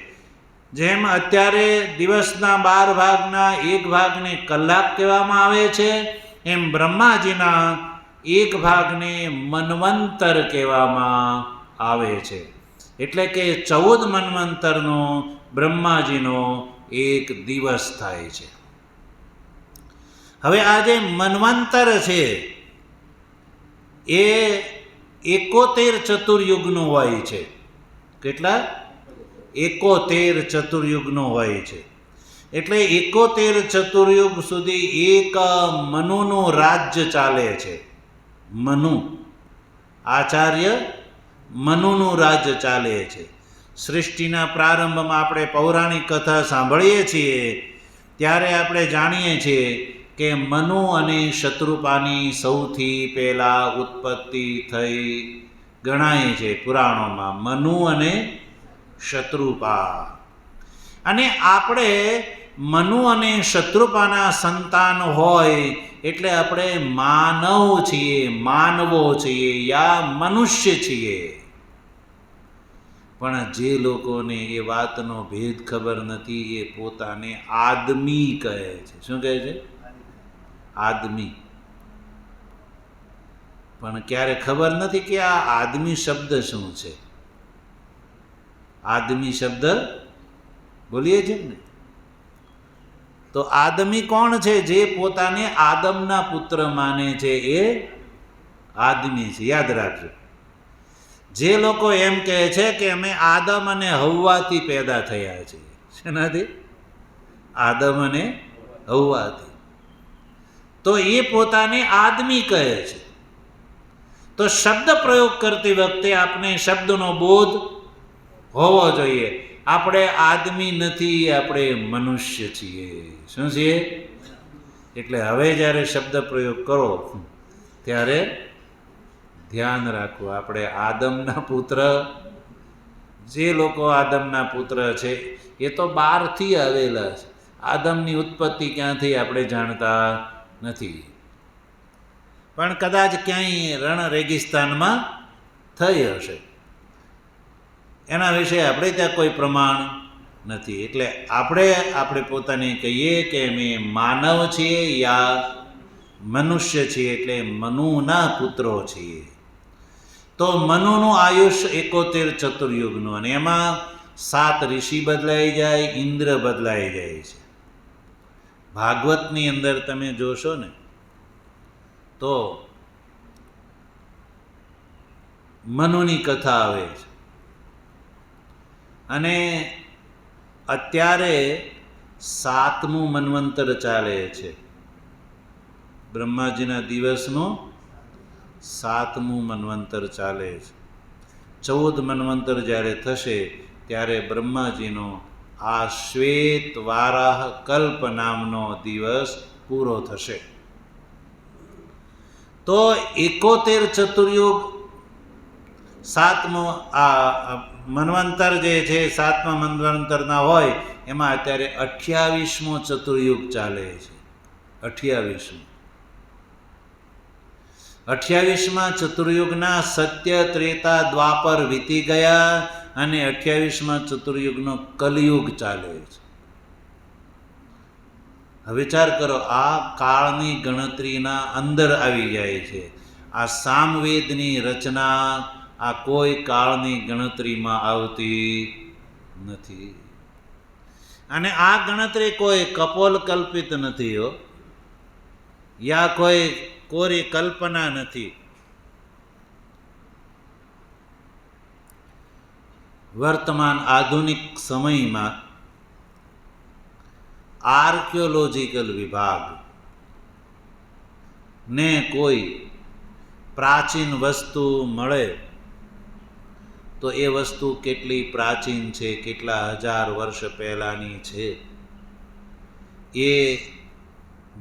જેમ અત્યારે દિવસના 12 ભાગના એક ભાગને કલાક કહેવામાં આવે છે, એમ બ્રહ્માજીના એક ભાગને મન્વંતર કહેવામાં આવે છે. એટલે કે 14 મન્વંતરનો બ્રહ્માજીનો એક દિવસ થાય છે. હવે આ જે મન્વંતર છે એ 71 ચતુર્યુગનું હોય છે. કેટલા? 71 ચતુર્યુગનું હોય છે. એટલે 71 ચતુર્યુગ સુધી એક મનુનું રાજ્ય ચાલે છે. મનુ, આચાર્ય મનુનું રાજ્ય ચાલે છે. સૃષ્ટિના પ્રારંભમાં આપણે પૌરાણિક કથા સાંભળીએ છીએ ત્યારે આપણે જાણીએ છીએ કે મનુ અને શત્રુપાની સૌથી પહેલાં ઉત્પત્તિ થઈ ગણાય છે પુરાણોમાં. મનુ અને શત્રુપા. અને આપણે મનુ અને શત્રુપાના સંતાન હોય એટલે આપણે માનવ છીએ, માનવો છીએ યા મનુષ્ય છીએ. પણ જે લોકોને એ વાતનો ભેદ ખબર નથી એ પોતાને આદમી કહે છે. શું કહે છે? આદમી. પણ ક્યારે ખબર નથી કે આ આદમી શબ્દ શું છે. આદમી શબ્દ બોલીએ છીએ ને, તો આદમી કોણ છે? જે પોતાને આદમના પુત્ર માને છે એ આદમી છે. યાદ રાખજો. જે લોકો એમ કહે છે કે અમે આદમ અને હવ્વાથી પેદા થયા છીએ. શેનાથી? આદમ અને હવ્વાથી. તો એ પોતાને આદમી કહે છે. તો શબ્દ પ્રયોગ કરતી વખતે આપણે શબ્દનો બોધ હોવો જોઈએ. આપણે આદમી નથી, આપણે મનુષ્ય છીએ. શું છીએ? એટલે હવે જ્યારે શબ્દ પ્રયોગ કરો ત્યારે ધ્યાન રાખવું. આપણે આદમના પુત્ર, જે લોકો આદમના પુત્ર છે એ તો બહારથી આવેલા છે. આદમની ઉત્પત્તિ ક્યાંથી આપણે જાણતા નથી. પણ કદાચ ક્યાંય રણ રેગિસ્તાનમાં થઈ હશે, એના વિશે આપણે ત્યાં કોઈ પ્રમાણ નથી. એટલે આપણે પોતાને કહીએ કે અમે માનવ છીએ યા મનુષ્ય છીએ, એટલે મનુના પુત્રો છીએ. તો મનુનું આયુષ્ય 71 ચતુર્યુગનું, અને એમાં 7 ઋષિ બદલાઈ જાય, ઇન્દ્ર બદલાઈ જાય છે. ભાગવતની અંદર તમે જોશો ને તો મનુની કથા આવે છે. અને અત્યારે 7મું મન્વંતર ચાલે છે. બ્રહ્માજીના દિવસનું 7મું મન્વંતર ચાલે છે. 14 મન્વંતર જ્યારે થશે ત્યારે બ્રહ્માજીનો આ શ્વેત વારાહ કલ્પ નામનો દિવસ પૂરો થશે. તો 71 ચતુર્યુગ, 7મો આ મન્વંતર જે છે 7મા મન્વંતરના હોય એમાં અત્યારે 28મો ચતુર્યુગ ચાલે છે. 28મા ચતુર્યુગના સત્ય, ત્રેતા, દ્વાપર વીતી ગયા અને 28મા ચતુર્યુગનો કલયુગ ચાલે છે. વિચાર કરો, આ કાળની ગણતરીના અંદર આવી જાય છે. આ સામવેદની રચના આ કોઈ કાળની ગણતરીમાં આવતી નથી. અને આ ગણતરી કોઈ કપોલ કલ્પિત નથી હો, યા કોઈ કોરી કલ્પના નથી. વર્તમાન આધુનિક સમયમાં આર્કિયોલોજીકલ વિભાગ ને કોઈ પ્રાચીન વસ્તુ મળે તો એ વસ્તુ કેટલી પ્રાચીન છે, કેટલા હજાર વર્ષ પહેલાંની છે, એ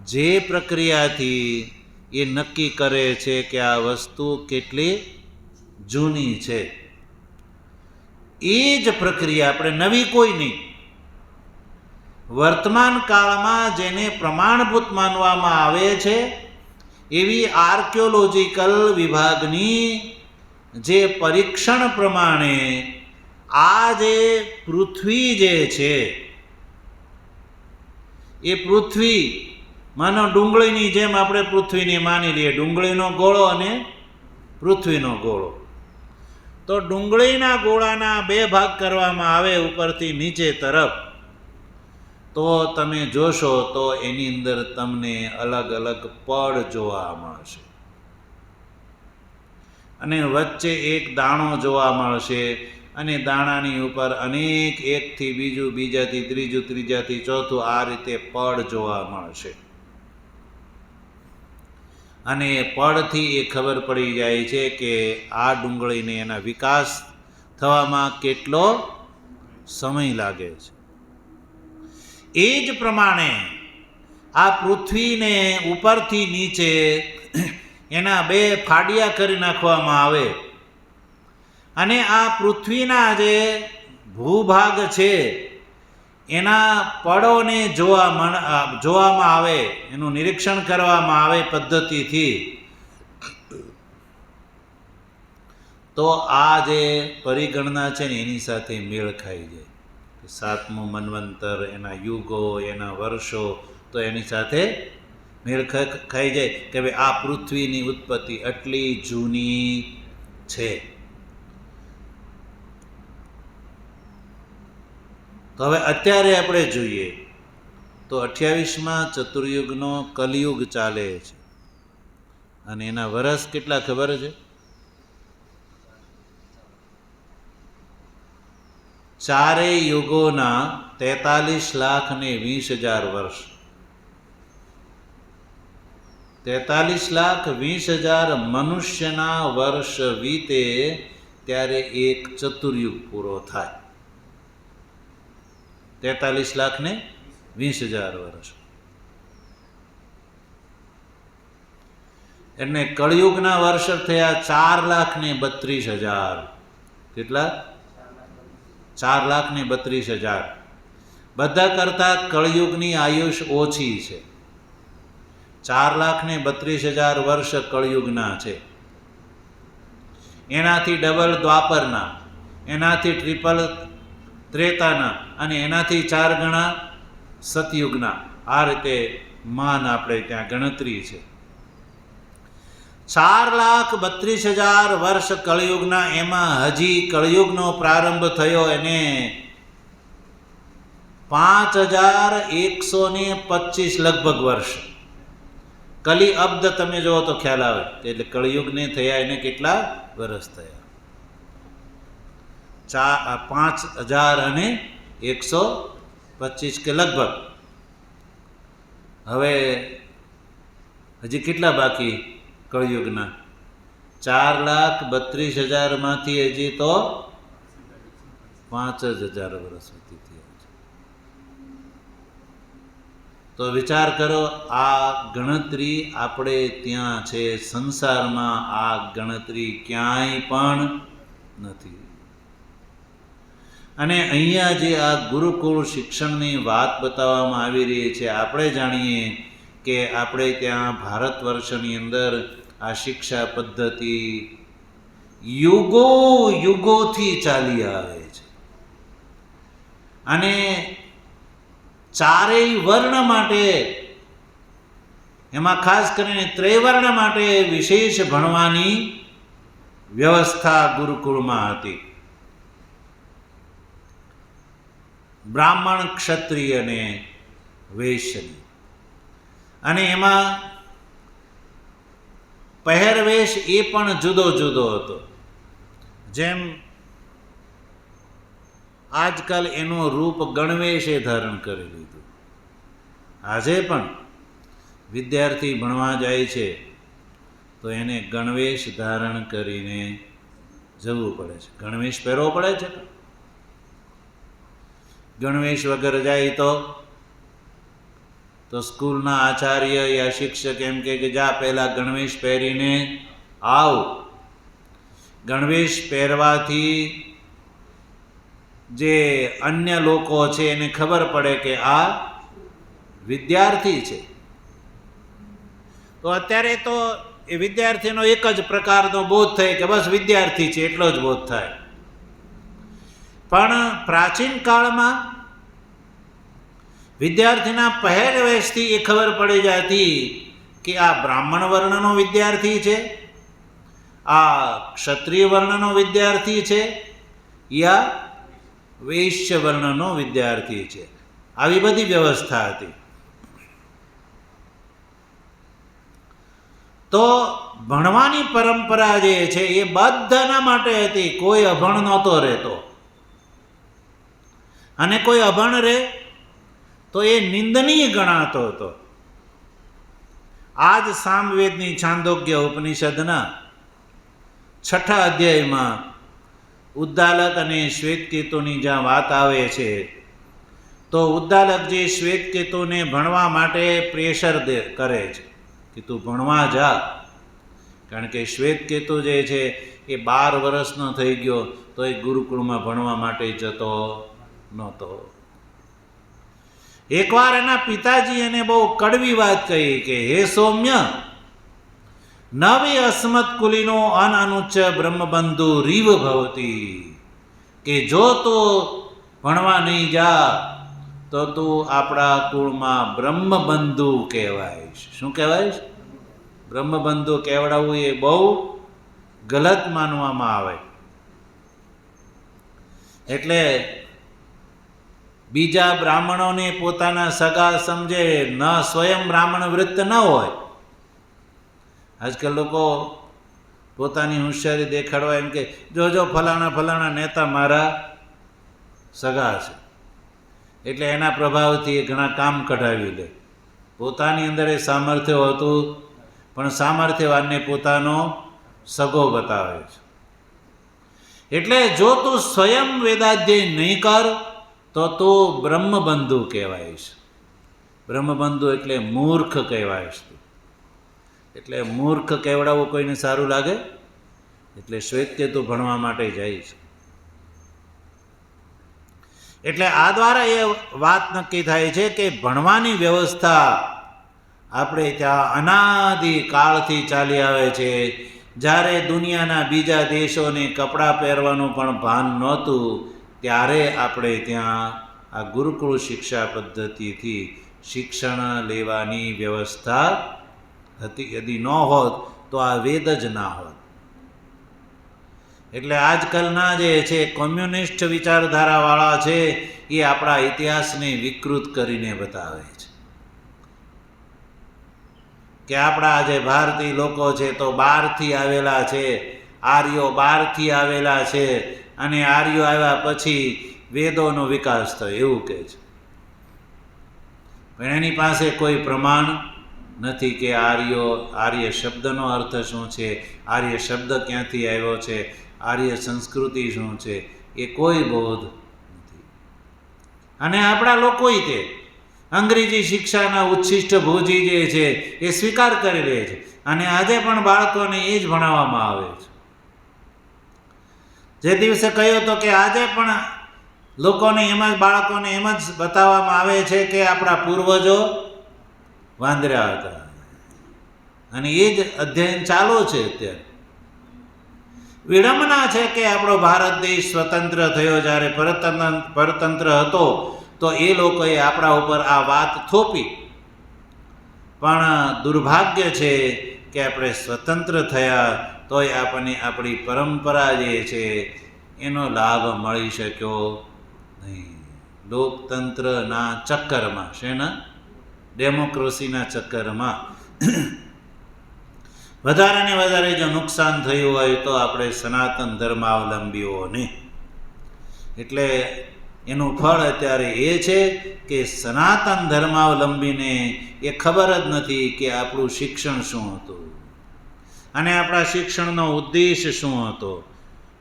જે પ્રક્રિયાથી એ નક્કી કરે છે કે આ વસ્તુ કેટલી જૂની છે. એ જ પ્રક્રિયા, આપણે નવી કોઈ નહીં, વર્તમાન કાળમાં જેને પ્રમાણભૂત માનવામાં આવે છે એવી આર્કિયોલોજીકલ વિભાગની જે પરીક્ષણ પ્રમાણે આ જે પૃથ્વી જે છે એ પૃથ્વી, માનો ડુંગળીની જેમ આપણે પૃથ્વીને માની લઈએ, ડુંગળીનો ગોળો અને પૃથ્વીનો ગોળો. તો ડુંગળીના ગોળાના 2 ભાગ કરવામાં આવે ઉપરથી નીચે તરફ, તો તમે જોશો તો એની અંદર તમને અલગ અલગ પડ જોવા મળશે અને વચ્ચે એક દાણો જોવા મળશે અને દાણાની ઉપર અનેક, એકથી બીજું, બીજાથી ત્રીજું, ત્રીજાથી ચોથું, આ રીતે પડ જોવા મળશે. અને પળથી એ ખબર પડી જાય છે કે આ ડુંગળીને એના વિકાસ થવામાં કેટલો સમય લાગે છે. એ જ પ્રમાણે આ પૃથ્વીને ઉપરથી નીચે એના 2 ફાડિયા કરી નાખવામાં આવે અને આ પૃથ્વીના જે ભૂભાગ છે એના પડોને જોવામાં આવે, એનું નિરીક્ષણ કરવામાં આવે પદ્ધતિથી, તો આ જે પરિગણના છે ને એની સાથે મેળ ખાઈ જાય. 7મું મન્વંતર, એના યુગો, એના વર્ષો, તો એની સાથે મેળ ખાઈ જાય કે ભાઈ આ પૃથ્વીની ઉત્પત્તિ આટલી જૂની છે. તો હવે અત્યારે આપણે જોઈએ તો 28મા ચતુર્યુગનો કલિયુગ ચાલે છે અને એના વર્ષ કેટલા ખબર છે? 4 યુગોના 43,20,000 વર્ષ. 43,20,000 મનુષ્યના વર્ષ વીતે ત્યારે એક ચતુર્યુગ પૂરો થાય. 43,20,000 વર્ષ. એટલે કળિયુગના વર્ષ થયા 4,32,000. કેટલા? 4,32,000. બધા કરતાં કળિયુગની આયુષ ઓછી છે. 4,32,000 વર્ષ કળિયુગના છે. એનાથી ડબલ દ્વાપરના, એનાથી ટ્રિપલ ત્રેતાના અને એનાથી 4 ગણા સતયુગના. આ રીતે માન આપણે ત્યાં ગણતરી છે. 4,32,000 વર્ષ કળિયુગના. એમાં હજી કળિયુગનો પ્રારંભ થયો એને 5,125 લગભગ વર્ષ. કલી અબ્દ તમે જુઓ તો ખ્યાલ આવે એટલે કળિયુગને થયા એને કેટલા વર્ષ થયા? 5,125 કે લગભગ. હવે હજી કેટલા બાકી કળિયુગના? 4,32,000 માંથી હજી તો 5,000 વર્ષ સુધી થયા છે. તો વિચાર કરો, આ ગણતરી આપણે ત્યાં છે, સંસારમાં આ ગણતરી ક્યાંય પણ નથી. અને અહીંયા જે આ ગુરુકુળ શિક્ષણની વાત બતાવવામાં આવી રહી છે, આપણે જાણીએ કે આપણે ત્યાં ભારત વર્ષની અંદર આ શિક્ષા પદ્ધતિ યુગો યુગોથી ચાલી આવે છે. અને ચારેય વર્ણ માટે, એમાં ખાસ કરીને ત્રૈવર્ણ માટે વિશેષ ભણવાની વ્યવસ્થા ગુરુકુળમાં હતી. બ્રાહ્મણ, ક્ષત્રિય અને વૈશ્યની. અને એમાં પહેરવેશ એ પણ જુદો જુદો હતો. જેમ આજકાલ એનું રૂપ ગણવેશે ધારણ કરી લીધું. આજે પણ વિદ્યાર્થી ભણવા જાય છે તો એને ગણવેશ ધારણ કરીને જવું પડે છે. ગણવેશ પહેરવો પડે છે. ગણવેશ વગર જાય તો સ્કૂલના આચાર્ય યા શિક્ષક એમ કે જા પહેલા ગણવેશ પહેરીને આવ. ગણવેશ પહેરવાથી જે અન્ય લોકો છે એને ખબર પડે કે આ વિદ્યાર્થી છે. તો અત્યારે તો એ વિદ્યાર્થીનો એક જ પ્રકારનો બોધ થાય કે બસ વિદ્યાર્થી છે એટલો જ બોધ થાય. પણ પ્રાચીન કાળમાં વિદ્યાર્થીના પહેરવેશથી એ ખબર પડી જતી કે આ બ્રાહ્મણ વર્ણનો વિદ્યાર્થી છે, આ ક્ષત્રિય વર્ણનો વિદ્યાર્થી છે યા વૈશ્ય વર્ણનો વિદ્યાર્થી છે. આવી બધી વ્યવસ્થા હતી. તો ભણવાની પરંપરા જે છે એ બધાના માટે હતી. કોઈ અભણ નહોતો રહેતો. અને કોઈ અભણ રહે તો એ નિંદનીય ગણાતો હતો. આજ સામવેદની છાંદોગ્ય ઉપનિષદના 6ઠા અધ્યાયમાં ઉદ્દાલક અને શ્વેતકેતુની જ્યાં વાત આવે છે તો ઉદ્દાલક જે શ્વેતકેતુને ભણવા માટે પ્રેશર કરે છે કે તું ભણવા જા. કારણ કે શ્વેતકેતુ જે છે એ 12 વર્ષનો થઈ ગયો તો એ ગુરુકુળમાં ભણવા માટે જતો નહોતો. એકવાર એના પિતાજી એને બહુ કડવી વાત કહી કે હે સૌમ્ય, નવી અસ્મત કુલીનો અનઅનુચ્ચ બ્રહ્મબંધુ રીવ ભવતી, કે જો તું ભણવા નહીં જા તો તું આપણા કુળમાં બ્રહ્મબંધુ કહેવાઈશ. શું કહેવાઈશ? બ્રહ્મબંધુ કહેવડાવવું એ બહુ ગલત માનવામાં આવે. એટલે બીજા બ્રાહ્મણોને પોતાના સગા સમજે, ન સ્વયં બ્રાહ્મણ વૃત્ત ન હોય. આજકાલ લોકો પોતાની હોશિયારી દેખાડવા એમ કે જો ફલાણા ફલાણા નેતા મારા સગા છે, એટલે એના પ્રભાવથી એ ઘણા કામ કઢાવી લે. પોતાની અંદર એ સામર્થ્ય હોતું, પણ સામર્થ્યવાનને પોતાનો સગો બતાવે છે. એટલે જો તું સ્વયં વેદાધ્યય નહીં કર તો તું બ્રહ્મબંધુ કહેવાઈશ. બ્રહ્મબંધુ એટલે મૂર્ખ કહેવાઈશ. એટલે મૂર્ખ કહેવડાવવું કોઈને સારું લાગે? એટલે શ્વેત્ય તું ભણવા માટે જઈશ. એટલે આ દ્વારા એ વાત નક્કી થાય છે કે ભણવાની વ્યવસ્થા આપણે ત્યાં અનાદિ કાળથી ચાલી આવે છે. જ્યારે દુનિયાના બીજા દેશોને કપડાં પહેરવાનું પણ ભાન નહોતું, ત્યારે આપણે ત્યાં આ ગુરુકુળ શિક્ષા પદ્ધતિથી શિક્ષણ લેવાની વ્યવસ્થા હતી. યદી ન હોત તો આ વેદ જ ના હોત. એટલે આજકાલના જે છે કોમ્યુનિસ્ટ વિચારધારાવાળા છે એ આપણા ઇતિહાસને વિકૃત કરીને બતાવે છે કે આપણા જે ભારતીય લોકો છે તો બહારથી આવેલા છે, આર્યો બહારથી આવેલા છે, અને આર્યો આવ્યા પછી વેદોનો વિકાસ થયો એવું કહે છે. પણ એની પાસે કોઈ પ્રમાણ નથી કે આર્ય શબ્દનો અર્થ શું છે, આર્ય શબ્દ ક્યાંથી આવ્યો છે, આર્ય સંસ્કૃતિ શું છે, એ કોઈ બોધ નથી. અને આપણા લોકોય તે અંગ્રેજી શિક્ષાના ઉચ્છિષ્ટ ભોજી જે છે એ સ્વીકાર કરી લે છે, અને આજે પણ બાળકોને એ જ ભણાવવામાં આવે છે. જે દિવસે કહ્યું હતો કે આજે પણ લોકોને એમ જ, બાળકોને એમ જ બતાવવામાં આવે છે કે આપણા પૂર્વજો વાંદરા હતા, અને એ જ અધ્યયન ચાલુ છે અત્યારે. વિડંબના છે કે આપણો ભારત દેશ સ્વતંત્ર થયો, જ્યારે પરતંત્ર હતો તો એ લોકોએ આપણા ઉપર આ વાત થોપી. પણ દુર્ભાગ્ય છે કે આપણે સ્વતંત્ર થયા તોય આપણને આપણી પરંપરા જે છે એનો લાભ મળી શક્યો નહીં. લોકતંત્રના ચક્કરમાં, શેના? ડેમોક્રેસીના ચક્કરમાં વધારે ને વધારે જો નુકસાન થયું હોય તો આપણે સનાતન ધર્માવલંબીઓને. એટલે એનું ફળ અત્યારે એ છે કે સનાતન ધર્માવલંબીને એ ખબર જ નથી કે આપણું શિક્ષણ શું હતું અને આપણા શિક્ષણનો ઉદ્દેશ શું હતો.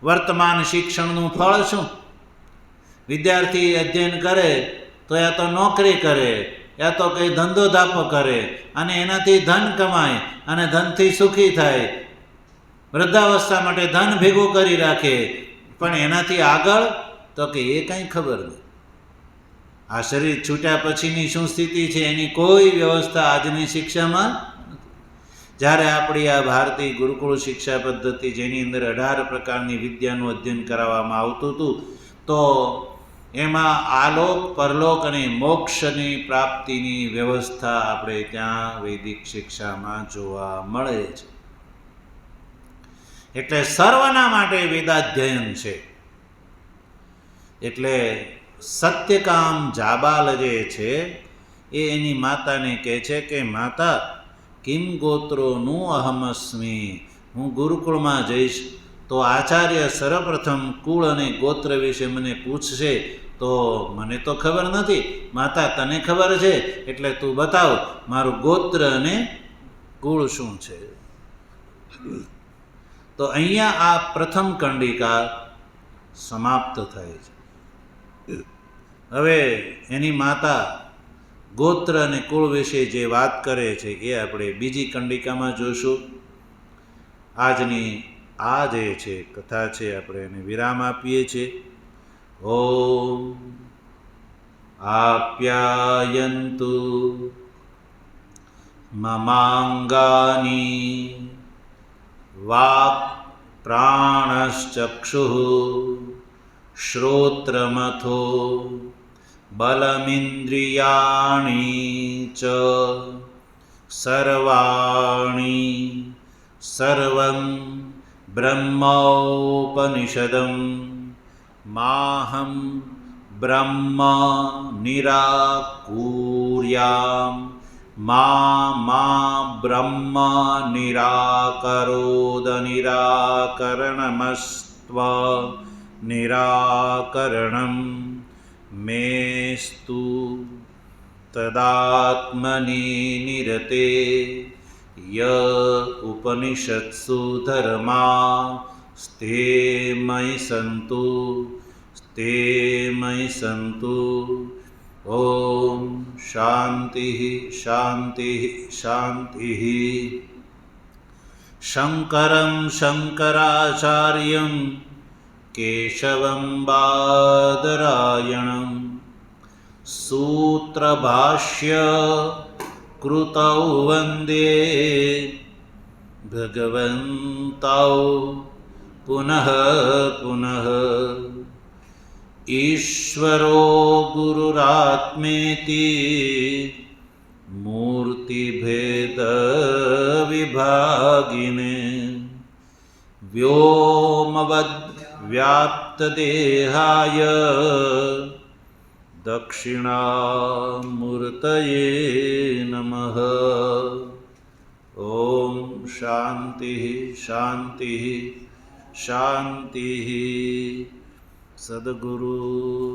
વર્તમાન શિક્ષણનું ફળ શું? વિદ્યાર્થી અધ્યયન કરે તો યા તો નોકરી કરે, યા તો કંઈ ધંધો ધાપો કરે, અને એનાથી ધન કમાય અને ધનથી સુખી થાય, વૃદ્ધાવસ્થા માટે ધન ભેગું કરી રાખે. પણ એનાથી આગળ તો કે એ કંઈ ખબર નહીં. આ શરીર છૂટ્યા પછીની શું સ્થિતિ છે એની કોઈ વ્યવસ્થા આજની શિક્ષામાં નથી. જ્યારે આપણી આ ભારતીય ગુરુકુળ શિક્ષા પદ્ધતિ, જેની અંદર 18 પ્રકારની વિદ્યાનું અધ્યયન કરાવવામાં આવતું હતું, તો એમાં આલોક, પરલોક અને મોક્ષની પ્રાપ્તિની વ્યવસ્થા આપણે ત્યાં વૈદિક શિક્ષામાં જોવા મળે છે. એટલે સર્વના માટે વેદાધ્યયન છે. એટલે સત્યકામ જાબાલ જે છે એ એની માતાને કહે છે કે માતા, કિમ ગોત્રોનું અહમસ્મી, હું ગુરુકુળમાં જઈશ તો આચાર્ય સર્વપ્રથમ કુળ અને ગોત્ર વિશે મને પૂછશે તો મને તો ખબર નથી. માતા, તને ખબર છે એટલે તું બતાવ મારું ગોત્ર અને કુળ શું છે. તો અહીંયા આ પ્રથમ કંડિકા સમાપ્ત થાય છે. હવે એની માતા ગોત્ર અને કુળ વિશે જે વાત કરે છે એ આપણે બીજી કંડિકામાં જોઈશું. આજની આ જે છે કથા છે આપણે એને વિરામ આપીએ છીએ. ઓમ આપ્યાયન્તુ મમાંગાની વાક્ પ્રાણશ્ચક્ષુઃ શ્રોત્રમથો બલમિન્દ્રિયાણि ચ સર્વાણિ સર્વં બ્રહ્મોપનિષદં માહં બ્રહ્મ નિરાકુર્યામ મા બ્રહ્મ નિરાકરોદ નિરાકરણમસ્ત્વ નિરાકરણમ મેસ્તુ તદાત્મની નિરતે ય ઉપનિષત્સુ ધર્મા સ્તે મયિ સંતુ ઓમ શાંતિ શાંતિ શાંતિ. શંકરં શંકરાચાર્યં કેશવં બાદરાયણં સૂત્રભાષ્ય કૃતૌ વંદે ભગવन्तૌ પુનઃ પુનઃ. ઈશ્વરો ગુરુરાત્મેતિ મૂર્તિભેદ વિભાગિને વ્યોમવદ્ વ્યાપ્તદેહાય દક્ષિણામૂર્તયે નમઃ. ઓમ શાંતિ શાંતિ શાંતિ. સદગુરુ